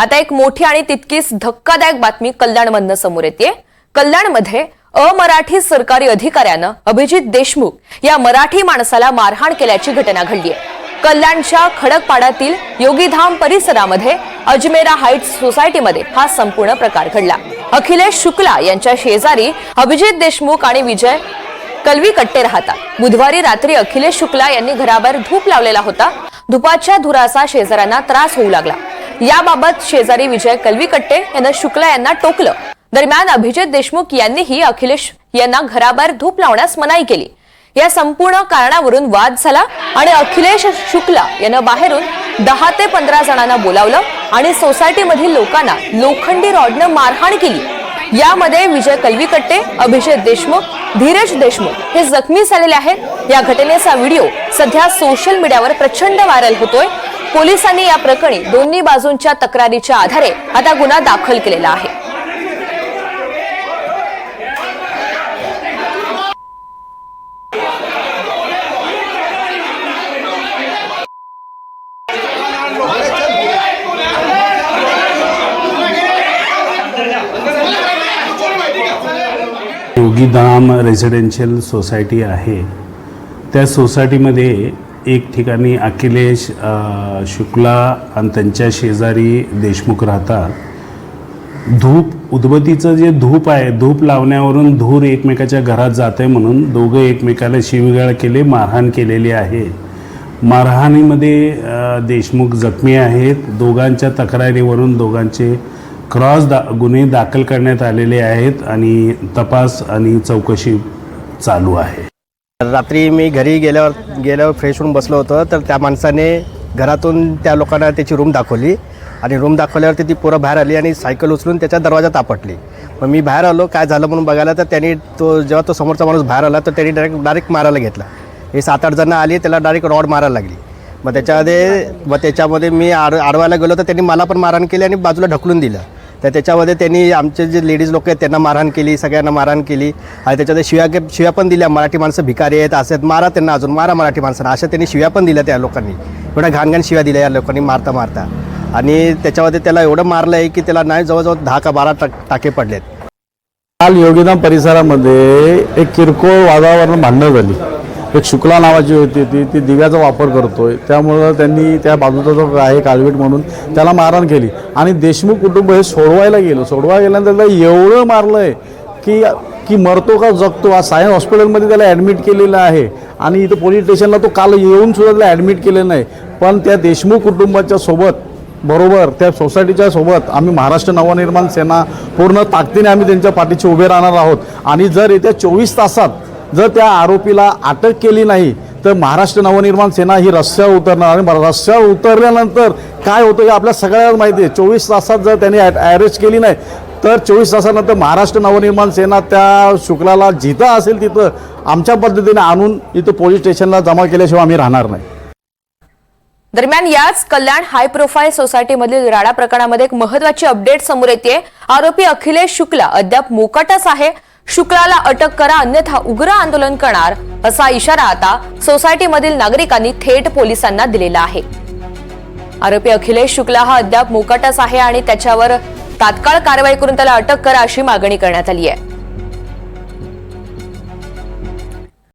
आता एक मोठी आणि तितकीच धक्कादायक बातमी कल्याणमधनं समोर येते। कल्याणमध्ये अमराठी सरकारी अधिकाऱ्यानं अभिजित देशमुख या मराठी माणसाला मारहाण केल्याची घटना घडली आहे। कल्याणच्या खडकपाड्यातील योगीधाम परिसरामध्ये अजमेरा हाइट्स सोसायटीमध्ये हा संपूर्ण प्रकार घडला। अखिलेश शुक्ला यांच्या शेजारी अभिजित देशमुख आणि विजय कलवीकट्टे राहतात। बुधवारी रात्री अखिलेश शुक्ला यांनी घराबाहेर धूप लावलेला होता। धुपाच्या धुराचा शेजाऱ्यांना त्रास होऊ लागला। याबाबत शेजारी विजय कलवीकट्टे यांना शुक्ला यांना टोकलं। दरम्यान अभिजित देशमुख यांनीही अखिलेश यांना घराबाहेर धूप लावण्यास मनाई केली। या संपूर्ण कारणावरून वाद झाला आणि अखिलेश शुक्ला यांना बाहेरून 10 ते 15 जणांना बोलावलं आणि सोसायटीमधील लोकांना लोखंडी रॉडनं मारहाण केली। यामध्ये विजय कलवीकट्टे, अभिजित देशमुख, धीरज देशमुख हे जखमी झालेले आहेत। या घटनेचा व्हिडिओ सध्या सोशल मीडियावर प्रचंड व्हायरल होतोय। पोलिसांनी या प्रकरणी दोन्ही बाजूंच्या तक्रारीच्या आधारे आता गुन्हा दाखल केलेला आहे। योगीधाम रेसिडेन्शियल सोसायटी आहे। त्या सोसायटीमध्ये एक ठिकाणी अखिलेश शुक्ला आणि त्यांच्या शेजारी देशमुख राहतात। उदबत्तीचं जे धूप आहे, धूप लावण्यावरून धूर एकमेकाच्या घरात जाते म्हणून दोघं एकमेकाला शिवीगाळ केले, मारहाण केलेली आहे। मारहाणीमध्ये देशमुख जखमी आहेत। दोघांच्या तक्रारीवरून दोघांचे गुन्हे दाखल करण्यात आलेले आहेत आणि तपास आणि चौकशी चालू आहे। रात्री मी घरी गेल्यावर फ्रेश होऊन बसलो होतो, तर त्या माणसाने घरातून त्या लोकांना त्याची रूम दाखवली आणि रूम दाखवल्यावर ती पोरं बाहेर आली आणि सायकल उचलून त्याच्या दरवाजात आपटली। मग मी बाहेर आलो काय झालं म्हणून बघायला, तर त्यांनी जेव्हा तो समोरचा माणूस बाहेर आला तर त्यांनी डायरेक्ट मारायला घेतला। हे 7-8 जण आली, त्याला डायरेक्ट रॉड मारायला लागली। मग त्याच्यामध्ये मी आडवायला गेलो तर त्यांनी मला पण मारहाण केली आणि बाजूला ढकलून दिलं। तर त्याच्यामध्ये त्यांनी आमचे जे लेडीज लोक आहेत त्यांना मारहाण केली, सगळ्यांना मारहाण केली आणि त्याच्यामध्ये शिव्या पण दिल्या। मराठी माणसं भिकारी आहेत असं मारा त्यांना, अजून मारा मराठी माणसांना, अशा त्यांनी शिव्या पण दिल्या। त्या लोकांनी एवढ्या घाणघाण शिव्या दिल्या या लोकांनी मारता आणि त्याच्यामध्ये त्याला एवढं मारलं आहे की त्याला नाही जवळजवळ 10 का 12 टाके पडलेत। काल योगीधाम परिसरामध्ये एक किरकोळ वादावरून भांडणं झाली। एक शुक्ला नावाची होती, ती दिव्याचा वापर करतोय, त्यामुळं त्यांनी त्या बाजूचा जो आहे कालवेट म्हणून त्याला मारहाण केली आणि देशमुख कुटुंब हे सोडवायला गेल्यानंतर त्याला एवढं मारलंय की मरतो का जगतो। आज सायन हॉस्पिटलमध्ये त्याला ॲडमिट केलेलं आहे आणि इथं पोलीस स्टेशनला तो काल येऊन सुद्धा त्याला ॲडमिट केलेलं नाही। पण त्या देशमुख कुटुंबाच्या सोबत बरोबर त्या सोसायटीच्या सोबत आम्ही महाराष्ट्र नवनिर्माण सेना पूर्ण ताकदीने आम्ही त्यांच्या पाठीशी उभे राहणार आहोत आणि जर येत्या 24 तासात जर त्या आरोपीला अटक केली नाही तर महाराष्ट्र नवनिर्माण सेना ही रस्त्यावर उतरणार आणि रस्त्यावर उतरल्यानंतर काय होतं हे आपल्या सगळ्यांना माहिती आहे। 24 तासात जर त्यांनी अरेस्ट केली नाही तर 24 तासानंतर महाराष्ट्र नवनिर्माण सेना त्या शुक्लाला जिथं असेल तिथं आमच्या पद्धतीने आणून इथं पोलीस स्टेशनला जमा केल्याशिवाय आम्ही राहणार नाही। दरम्यान याच कल्याण हाय प्रोफाईल सोसायटीमधील राडा प्रकरणामध्ये एक महत्त्वाची अपडेट समोर येते। आरोपी अखिलेश शुक्ला अद्याप मोकाटच आहे। शुक्लाला अटक करा अन्यथा उग्र आंदोलन करणार असा इशारा आता सोसायटीमधील नागरिकांनी थेट पोलिसांना दिलेला आहे। आरोपी अखिलेश शुक्ला हा अद्याप मोकाटच आहे आणि त्याच्यावर तात्काळ कारवाई करून त्याला अटक करा अशी मागणी करण्यात आली आहे।